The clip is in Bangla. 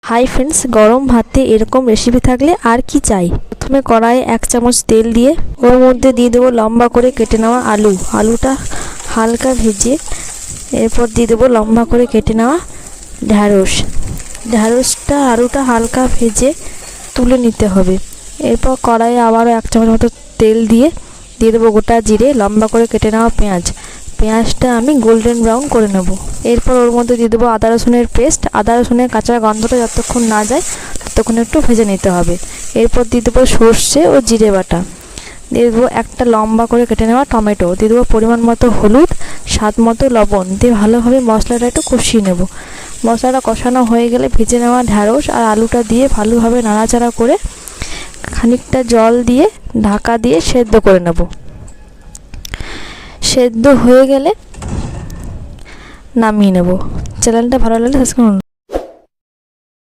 হাই ফ্রেন্ডস, গরম ভাতে এরকম রেসিপি থাকলে আর কি চাই। প্রথমে কড়াইয়ে 1 চামচ তেল দিয়ে ওর মধ্যে দিয়ে দেবো লম্বা করে কেটে নেওয়া আলুটা হালকা ভেজে এরপর দিয়ে দেবো লম্বা করে কেটে নেওয়া ঢ্যাঁড়সটা আলুটা হালকা ভেজে তুলে নিতে হবে। এরপর কড়াইয়ে আবারও 1 চামচ মতো তেল দিয়ে দেবো গোটা জিরে, লম্বা করে কেটে নেওয়া পেঁয়াজটা আমি গোল্ডেন ব্রাউন করে নেব। এরপর ওর মধ্যে দিয়ে দেবো আদা রসুনের পেস্ট। আদা রসুনের কাঁচা গন্ধটা যতক্ষণ না যায় ততক্ষণ একটু ভেজে নিতে হবে। এরপর দিয়ে দেবো সর্ষে ও জিরে বাটা, দিয়ে দেবো একটা লম্বা করে কেটে নেওয়া টমেটো, দিয়ে দেবো পরিমাণ মতো হলুদ, স্বাদ মতো লবণ দিয়ে ভালোভাবে মশলাটা একটু কষিয়ে নেব। মশলাটা কষানো হয়ে গেলে ভেজে নেওয়া ঢ্যাঁড়স আর আলুটা দিয়ে ভালোভাবে নাড়াচাড়া করে খানিকটা জল দিয়ে ঢাকা দিয়ে সেদ্ধ করে নেব। সেদ্ধ হয়ে গেলে নামিয়ে নেব। চ্যানেলটা ভালো লাগলে সাবস্ক্রাইব করুন।